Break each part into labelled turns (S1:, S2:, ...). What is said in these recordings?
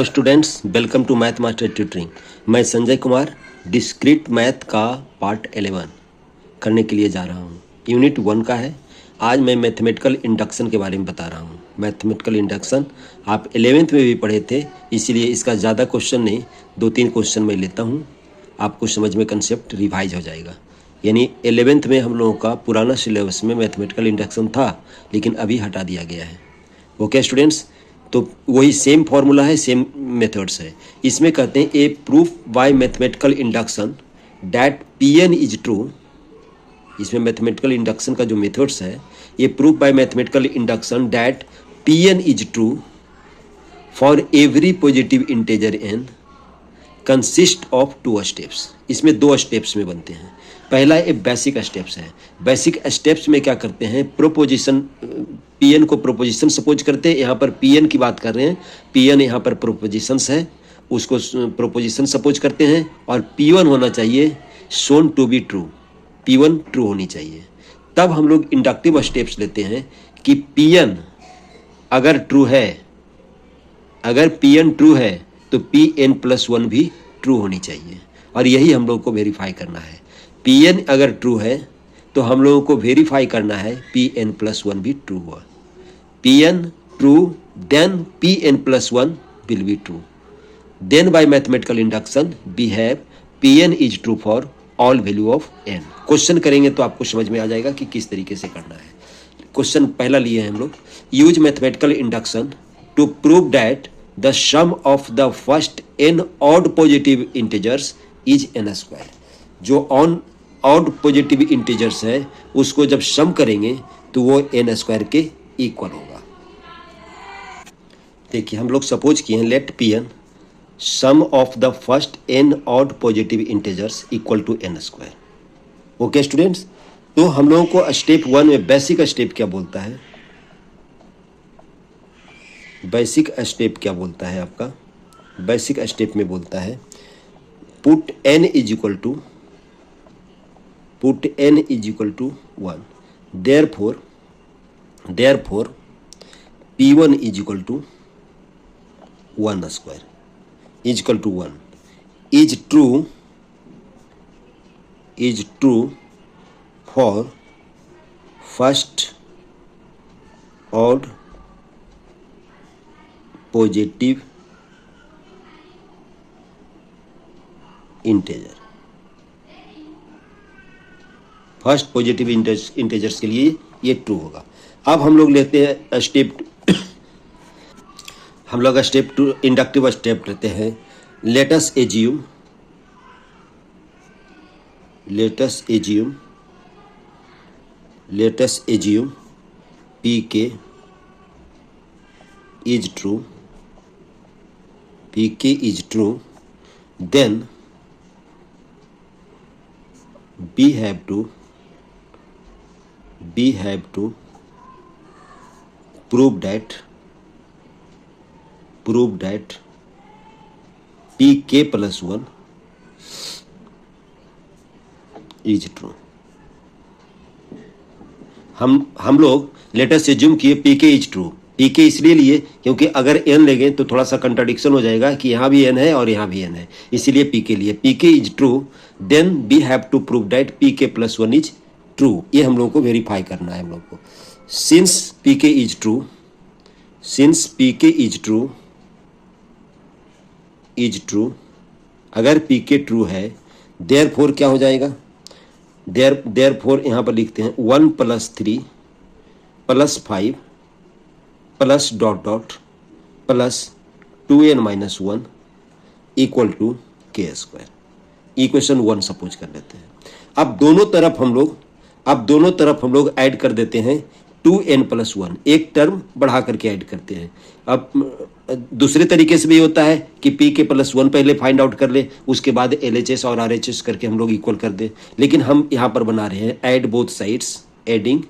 S1: Hello students, welcome to math master tutoring. मैं Sanjay Kumar discrete math का part 11 करने के लिए जा रहा हूँ। यूनिट 1 का है। आज मैं मैथमेटिकल इंडक्शन के बारे में बता रहा हूँ। मैथमेटिकल इंडक्शन आप 11th में भी पढ़े थे, इसीलिए इसका ज़्यादा क्वेश्चन नहीं, 2-3 क्वेश्चन मैं लेता हूँ, आपको समझ में कंसेप्ट रिवाइज हो जाएगा। यानी 11th में हम लोगों का पुराना सिलेबस में मैथमेटिकल इंडक्शन था, लेकिन अभी हटा दिया गया है। ओके स्टूडेंट्स, तो वही सेम फॉर्मूला है, सेम मेथड्स है। इसमें कहते हैं a proof by mathematical induction that p n is true. इसमें मैथमेटिकल इंडक्शन का जो मेथड्स है, ये proof by mathematical induction that p n is true for every positive integer n consist of 2 steps. इसमें 2 स्टेप्स में बनते हैं। पहला एक बेसिक स्टेप्स है। बेसिक स्टेप्स में क्या करते हैं, प्रोपोजिशन, पीएन को प्रोपोजिशन सपोज करते हैं। यहाँ पर पीएन की बात कर रहे हैं, पीएन यहाँ पर प्रोपोजिशंस है, उसको प्रोपोजिशन सपोज करते हैं। और P1 होना चाहिए shown to be true, P1 true होनी चाहिए। तब हम लोग इंडक्टिव स्टेप्स लेते हैं कि Pn अगर ट्रू है, अगर Pn ट्रू है तो Pn+1 भी ट्रू होनी चाहिए। और यही हम लोग को वेरीफाई करना है। Pn अगर ट्रू है तो हम लोगों को वेरीफाई करना है Pn+1 भी ट्रू हुआ। Pn true, then Pn+1 will be true. Then by mathematical induction we have Pn is true for all value of n। Question करेंगे तो आपको समझ में आ जाएगा कि किस तरीके से करना है। क्वेश्चन पहला लिए हैं हम लोग, use mathematical induction to prove that the sum of the first n odd positive integers is n²। जो ऑड पॉजिटिव इंटीजर्स है उसको जब सम करेंगे तो वो n² के इक्वल होगा। देखिए हम लोग सपोज किए हैं, let Pn sum of the first n odd positive integers equal to n²। Okay students, तो हम लोगों को स्टेप 1 में बेसिक स्टेप क्या बोलता है, बेसिक स्टेप क्या बोलता है आपका, बेसिक स्टेप में बोलता है put n is equal to 1। therefore P1 is equal to 1² is equal to 1 is true for first odd positive integer. First positive integers के लिए ये ट्रू होगा। अब हम लोग लेते हैं स्टेप, हम लोग स्टेप 2 इंडक्टिव स्टेप लेते हैं। Let us assume Pk is true, then we have to prove that Pk+1 is true। हम लोग लेटेस्ट एज्यूम किए Pk इज ट्रू। Pk इसलिए लिए क्योंकि अगर n लेंगे तो थोड़ा सा कंट्राडिक्शन हो जाएगा कि यहाँ भी n है और यहाँ भी n है, इसीलिए Pk लिए। Pk is true, then we have to prove that Pk+1 is true. ये हम लोग को वेरीफाई करना है हम लोग को। सिंस Pk इज ट्रू, अगर Pk ट्रू है, देयरफॉर क्या हो जाएगा, देयरफॉर यहाँ पर लिखते हैं 1 + 3 + 5 + ... + 2n-1 equal to k²। Equation 1 suppose कर लेते हैं। अब दोनों तरफ हम लोग ऐड कर देते हैं 2n+1, एक टर्म बढ़ा करके ऐड करते हैं। अब दूसरे तरीके से भी होता है कि Pk+1 पहले फाइंड आउट कर ले, उसके बाद LHS और RHS करके हम लोग इक्वल कर दें, लेकिन हम यहाँ पर बना रहे हैं add both sides, adding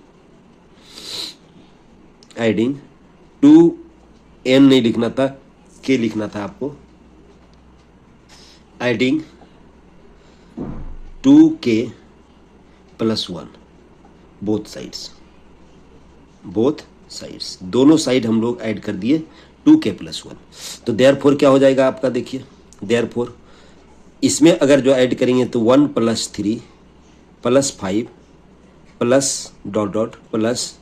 S1: 2n नहीं लिखना था, k लिखना था आपको, एडिंग 2k+1 बोथ साइड्स, दोनों साइड हम लोग ऐड कर दिए 2k+1। तो देयरफॉर क्या हो जाएगा आपका, देखिए देयरफॉर इसमें अगर जो ऐड करेंगे तो 1 + 3 + 5 plus dot dot plus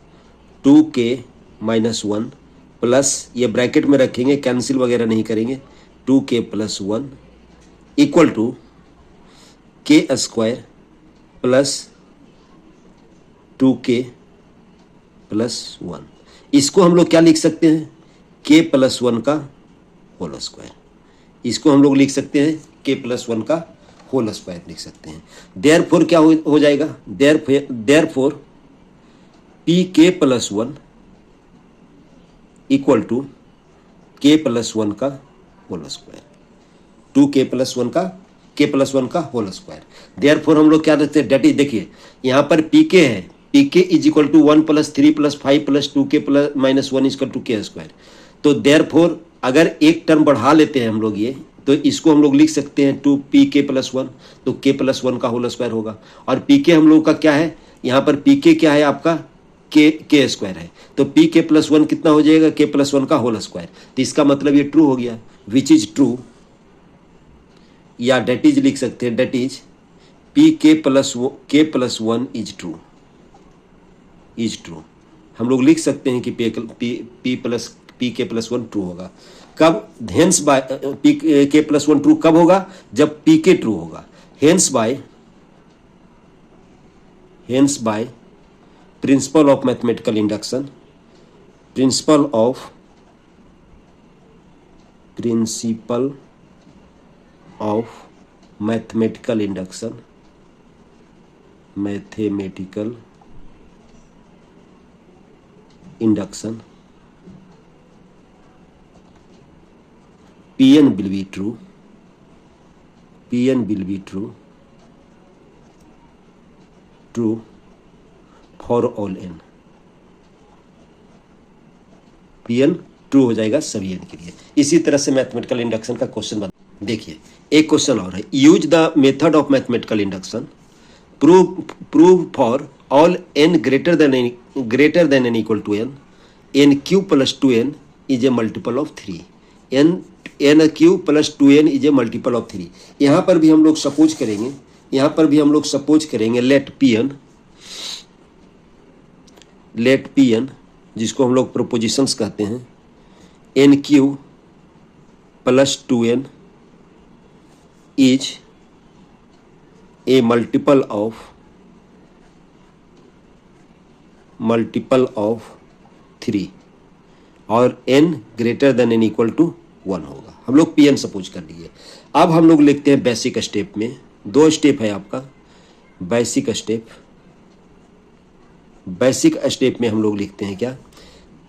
S1: 2k-1 plus ये ब्रैकेट में रखेंगे, कैंसिल वगैरह नहीं करेंगे, 2k+1 equal to k² plus 2k+1। इसको हम लोग क्या लिख सकते हैं, k+1 का होल स्क्वायर। इसको हम लोग लिख सकते हैं k+1 का होल स्क्वायर लिख सकते हैं। देयरफॉर क्या हो जाएगा, therefore pk+1 equal to k+1 का होल स्क्वायर, 2k+1 का होल स्क्वायर। देयरफॉर हम लोग क्या रखते हैं, डेट इज, देखिए यहाँ पर pk है, pk is equal to 1 + 3 + 5 + 2k-1 equal to k²। तो देयरफॉर अगर एक टर्म बढ़ा लेते हैं हम लोग ये, तो इसको हम लोग लिख सकते हैं 2pk+1, तो k+1 का होल स्क्वायर होगा। और pk हम लोग का क्या है, यहाँ पर pk क्या है आपका, k² है, तो pk+1 कितना हो जाएगा, k+1 का होल स्क्वायर। तो इसका मतलब ये ट्रू हो गया, विच इज ट्रू, या डेट इज लिख सकते हैं, date is k+1 is true, हम लोग लिख सकते हैं कि pk+1 ट्रू होगा। कब, हेंस बाय k+1 ट्रू कब होगा, जब pk ट्रू होगा। Hence by principle of mathematical induction, principle of mathematical induction, Pn will be true for all n। Pn true हो जाएगा सभी n के लिए। इसी तरह से मैथमेटिकल इंडक्शन का क्वेश्चन बता, देखिए एक क्वेश्चन और है, use the method of mathematical induction, prove for all n greater than n equal to n, n³ + 2n is a multiple of 3, n³ + 2n is a multiple of 3। यहाँ पर भी हम लोग सपोज करेंगे, लेट Pn जिसको हम लोग propositions कहते हैं, n³ + 2n is a multiple of 3 और n greater than n equal to 1 होगा। हम लोग Pn सपोज कर लिए। अब हम लोग लिखते हैं बेसिक स्टेप में, 2 स्टेप है आपका, बेसिक स्टेप में हम लोग लिखते हैं क्या,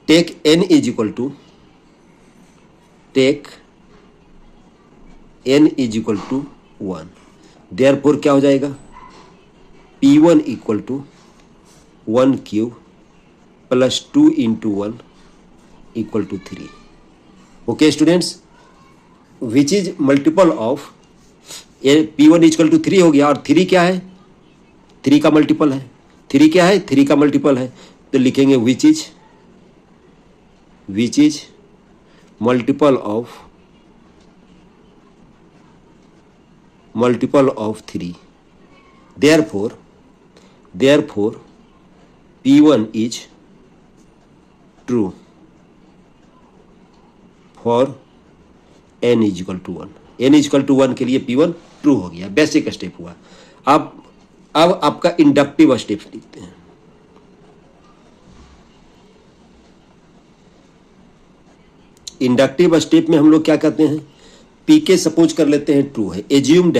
S1: take n is equal to 1। Therefore क्या हो जाएगा, P1 equal to 1³ + 2 × 1 equal to 3। Okay students, which is multiple of, P1 equal to 3 हो गया, और 3 क्या है, 3 का मल्टीपल है, 3 क्या है, 3 का मल्टीपल है, तो लिखेंगे which is multiple of 3। Therefore P1 is true for n equal to 1। n equal to 1 के लिए P1 ट्रू हो गया, बेसिक स्टेप हुआ। अब आपका इंडक्टिव स्टेप लिखते हैं। इंडक्टिव स्टेप में हम लोग क्या कहते हैं, pk सपोज कर लेते हैं ट्रू है, एज्यूम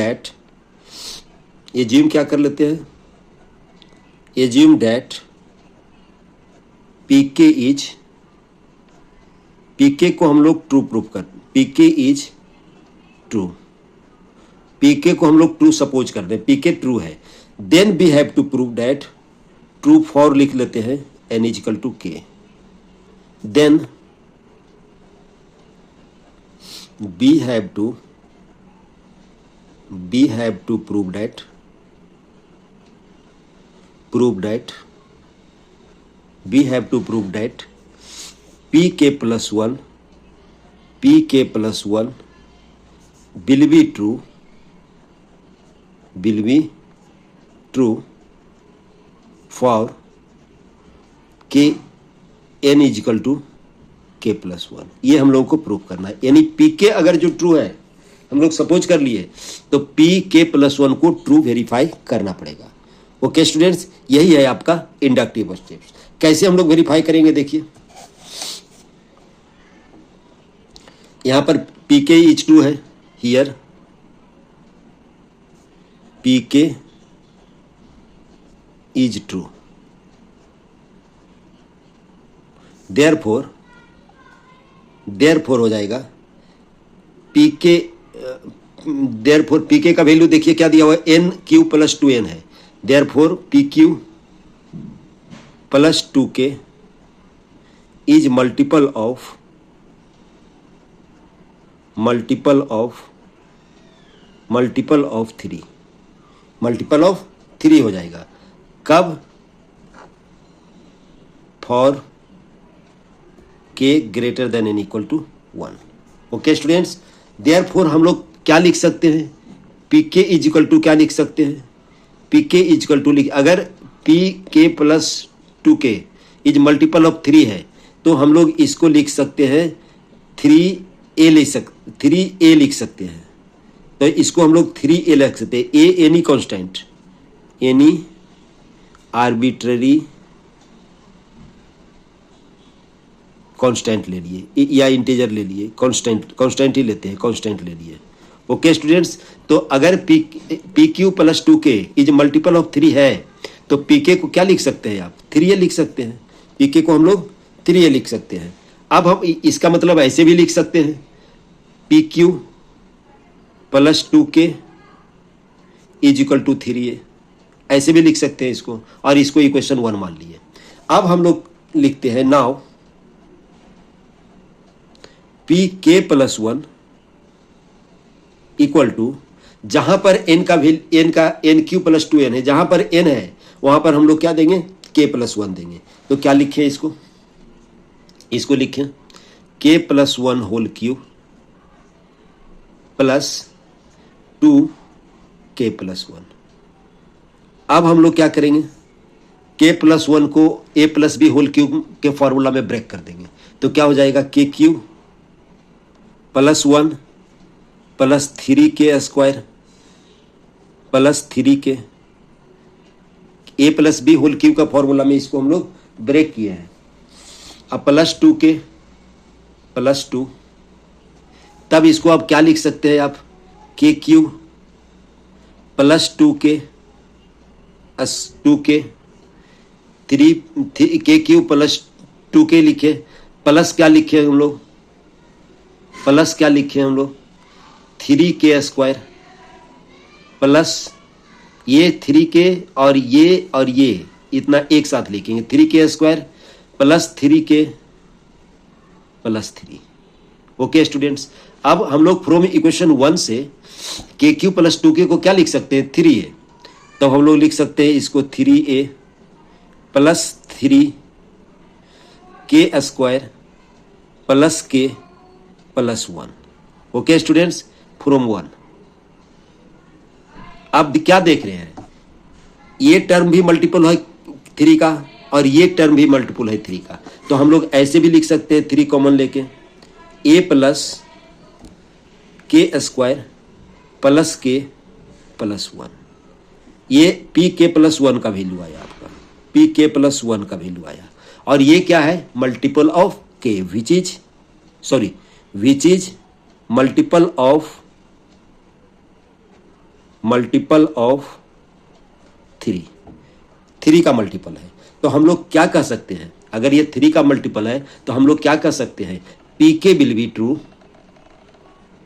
S1: क्या कर लेते हैं, एज्यूम दैट pk को हम लोग ट्रू प्रूफ कर, pk इज ट्रू, pk को हम लोग ट्रू सपोज कर दें, pk ट्रू है। Then we have to prove that, true for लिख लेते हैं n equal to k। Then we have to prove that pk+1 pk plus 1 will be true for k n is equal to k plus 1। ये हम लोगों को prove करना है, यानी pk अगर जो ट्रू है, हम लोग सपोज कर लिए, तो pk plus 1 को ट्रू वेरीफाई करना पड़ेगा। ओके स्टूडेंट्स, यही है आपका इंडक्टिव स्टेप्स। कैसे हम लोग वेरीफाई करेंगे, देखिए यहां पर pk इज ट्रू है, here pk is true, therefore हो जाएगा pk, देयरफॉर pk का वैल्यू देखिए क्या दिया हुआ है, n q प्लस 2n है, therefore pq plus 2k is multiple of 3 हो जाएगा। कब? For k greater than n equal to 1। Okay students, therefore हम लोग क्या लिख सकते हैं, pk इज इक्वल टू क्या लिख सकते हैं, pk इज इक्वल टू अगर pk plus 2k is multiple of 3 है तो हम लोग इसको लिख सकते हैं 3a लिख सकते हैं। तो इसको हम लोग 3a लिख सकते हैं। a any constant, any arbitrary constant ले लिए या इंटीजर ले लिए, कांस्टेंट ही लेते हैं, कांस्टेंट ले लिए। ओके स्टूडेंट्स, तो अगर pq plus 2k is multiple of 3 है तो pk को क्या लिख सकते हैं आप, 3a लिख सकते हैं। pk को हम लोग 3a लिख सकते हैं। अब हम इसका मतलब ऐसे भी लिख सकते हैं, pq plus 2k is equal to 3a, ऐसे भी लिख सकते हैं इसको, और इसको इक्वेशन 1 मान लिए। अब हम लोग लिखते हैं now pk plus 1 equal to, जहां पर n q प्लस 2n है, जहां पर n है वहां पर हम लोग क्या देंगे, k प्लस 1 देंगे। तो क्या लिखें इसको लिखें k plus 1 whole cube plus 2k plus 1। अब हम लोग क्या करेंगे, k प्लस 1 को a plus b whole cube के फॉर्मूला में ब्रेक कर देंगे। तो क्या हो जाएगा, k cube plus 1 plus 3k square plus 3k, a plus b whole cube का फॉर्मूला में इसको हम लोग ब्रेक किए हैं। अब प्लस 2k प्लस 2, तब इसको आप क्या लिख सकते हैं आप, k cube plus 2k 3k cube plus 2k लिखे, प्लस क्या लिखे हम लोग, 3k स्क्वायर प्लस ये 3k और ये इतना एक साथ लिखेंगे, 3k square plus 3k plus 3। Okay students, अब हम लोग फ्रॉम इक्वेशन 1 से k क्यू प्लस 2k को क्या लिख सकते हैं, 3a। तो हम लोग लिख सकते हैं इसको 3a plus 3k square plus k plus 1। Okay students, from 1। अब क्या देख रहे हैं, ये टर्म भी मल्टीपल है 3 का और ये टर्म भी मल्टीपल है 3 का। तो हम लोग ऐसे भी लिख सकते हैं 3 कॉमन लेके, a plus k square plus k plus 1। ये pk प्लस 1 का वैल्यू आया आपका, pk प्लस 1 का वैल्यू आया। और ये क्या है, multiple of k which is multiple of 3 का मल्टीपल है। तो हम लोग क्या कह सकते हैं, अगर ये 3 का मल्टीपल है तो हम लोग क्या कह सकते हैं, pk will be true,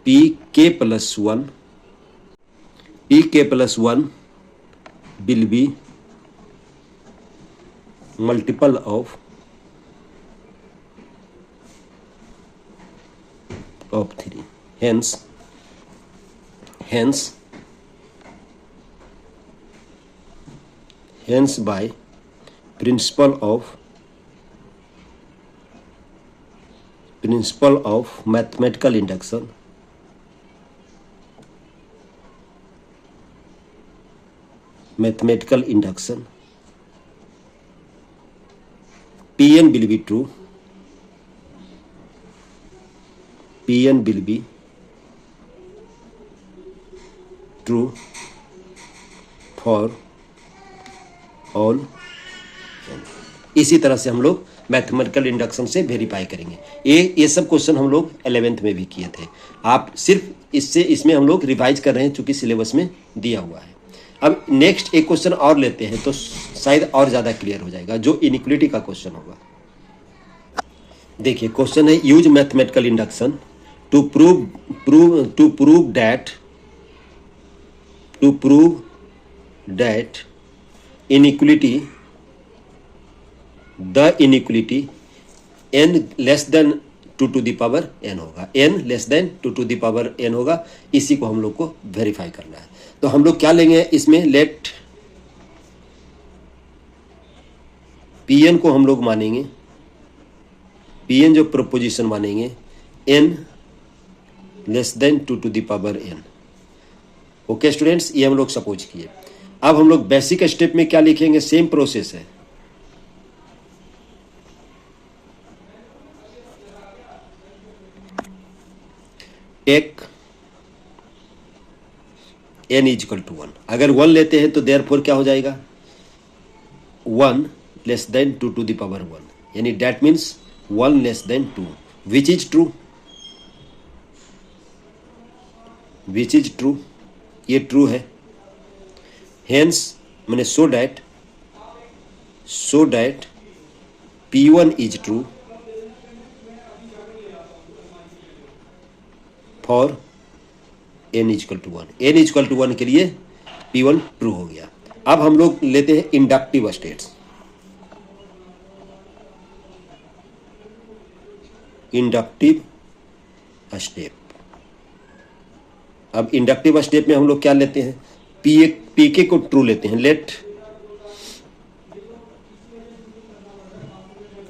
S1: pk plus 1 will be multiple of 3। hence by principle principal of mathematical induction, mathematical induction, Pn will be true, Pn will be true for all n। इसी तरह से हम लोग मैथमेटिकल इंडक्शन से verify करेंगे। ये सब question हम लोग 11th में भी किए थे। आप सिर्फ इसमें हम लोग रिवाइज कर रहे हैं चूंकि सिलेबस में दिया हुआ है। अब नेक्स्ट एक क्वेश्चन और लेते हैं तो शायद और ज़्यादा क्लियर हो जाएगा, जो इनइक्वालिटी का क्वेश्चन होगा। देखिए क्वेश्चन है, use mathematical induction to prove that inequality the inequality n less than 2 to the power n होगा, n less than 2 to the power n होगा। इसी को हम लोग को वेरीफाई करना है। तो हम लोग क्या लेंगे इसमें, लेट Pn को हम लोग मानेंगे, Pn जो प्रोपोजिशन मानेंगे n less than 2 to the power n। Okay students, ये हम लोग सपोज किए। अब हम लोग बेसिक स्टेप में क्या लिखेंगे, सेम प्रोसेस है। Take n is equal to 1। अगर 1 लेते हैं तो देयरफॉर क्या हो जाएगा, 1 less than 2 to the power 1, यानी that means 1 less than 2, which is true, which is true, ये ट्रू है। हेंस मैंने so that P1 is true for n equal to 1। n equal to 1 के लिए P1 ट्रू हो गया। अब हम लोग लेते हैं इंडक्टिव स्टेट्स। इंडक्टिव स्टेप, अब इंडक्टिव स्टेप में हम लोग क्या लेते हैं, पीके को ट्रू लेते हैं। Let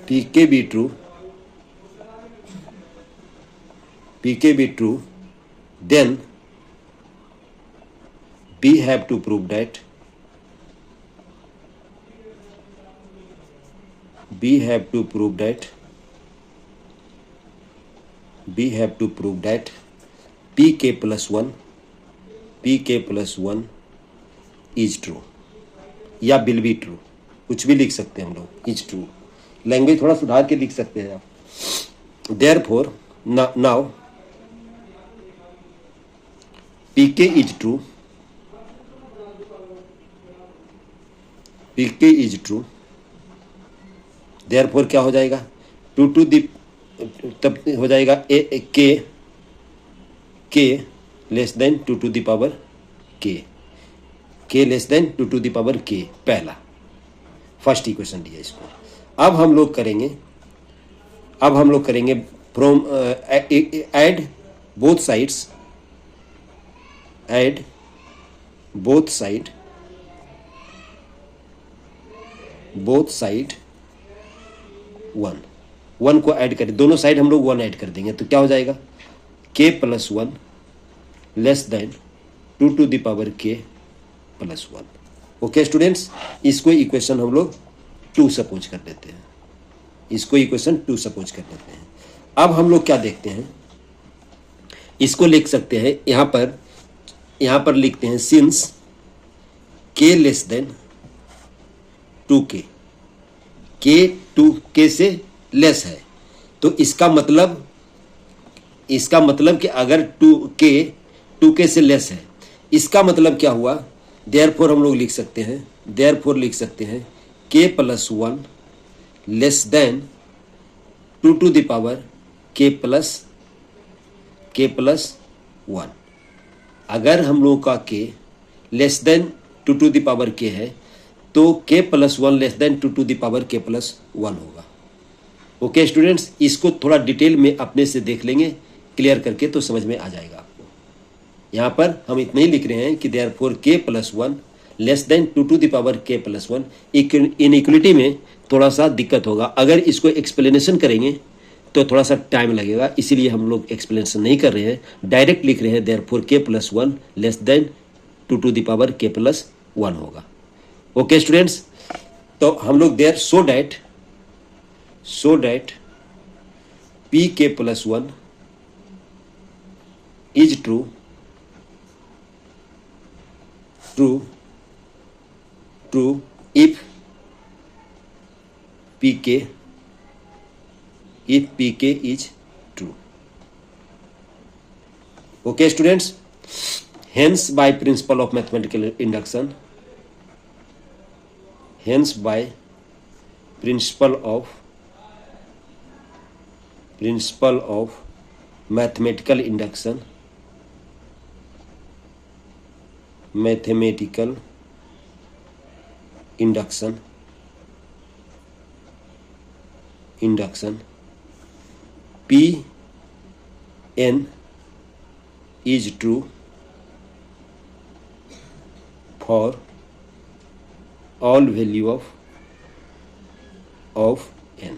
S1: P K be true, P K be true, then we have to prove that pk plus 1 is true या will be true, कुछ भी लिख सकते हैं हम लोग, is true। लैंग्वेज थोड़ा सुधार के लिख सकते हैं आप। therefore now pk is true, pk is true, therefore क्या हो जाएगा, 2 to the, तब हो जाएगा k less than 2 to the power k less than 2 to the power k, पहला फर्स्ट इक्वेशन दिया इसको। अब हम लोग करेंगे from add both sides, add both side 1 को ऐड करें, दोनों साइड हम लोग 1 ऐड कर देंगे तो क्या हो जाएगा, k plus 1 less than 2 to the power k plus 1। Okay students, इसको इक्वेशन हम लोग 2 सपोज कर लेते हैं, इसको इक्वेशन 2 सपोज कर लेते हैं। अब हम लोग क्या देखते हैं, इसको लिख सकते हैं, यहाँ पर लिखते हैं since k less than 2k, k 2k से लेस है, तो इसका मतलब कि अगर 2k से लेस है, इसका मतलब क्या हुआ, देयरफॉर हम लोग लिख सकते हैं k plus 1 less than 2 to the power k plus 1। अगर हम लोग का k less than 2 to the power k है तो k plus 1 less than 2 to the power k plus 1 होगा। ओके स्टूडेंट्स, इसको थोड़ा डिटेल में अपने से देख लेंगे, क्लियर करके तो समझ में आ जाएगा आपको। यहाँ पर हम इतना ही लिख रहे हैं कि therefore k plus 1 less than 2 to the power k plus 1। Inequality में थोड़ा सा दिक्कत होगा, अगर इसको एक्सप्लेनेशन करेंगे तो थोड़ा सा टाइम लगेगा, इसीलिए हम लोग एक्सप्लेनेशन नहीं कर रहे हैं, डायरेक्ट लिख रहे हैं therefore k + 1 less than 2 to the power k + 1 होगा। ओके स्टूडेंट्स, तो हम लोग there so that pk + 1 is true if pk is true. Okay students, hence by principle of mathematical induction, principle of mathematical induction, Pn is true for all value of n।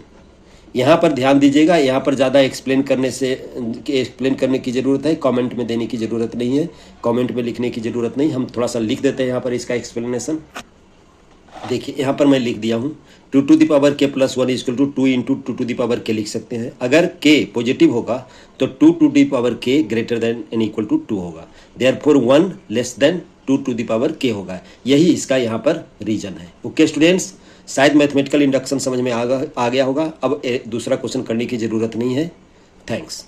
S1: यहाँ पर ध्यान दीजिएगा, यहाँ पर ज़्यादा एक्सप्लेन करने की ज़रूरत है, कमेंट में देने की ज़रूरत नहीं है, कमेंट में लिखने की ज़रूरत नहीं। हम थोड़ा सा लिख देते हैं यहाँ पर इसका एक्सप्लेनेशन। देखिए यहाँ पर मैं लिख दिया हूँ 2 to the power k + 1 equal to 2 × 2 to the power k लिख सकते हैं। अगर k पॉजिटिव होगा तो 2 to the power k greater than n equal to 2 होगा, therefore 1 less than 2 to the power k होगा। यही इसका यहाँ पर रीजन है। ओके स्टूडेंट्स, शायद मैथमेटिकल इंडक्शन समझ में आ गया होगा। अब दूसरा क्वेश्चन करने की ज़रूरत नहीं है। थैंक्स।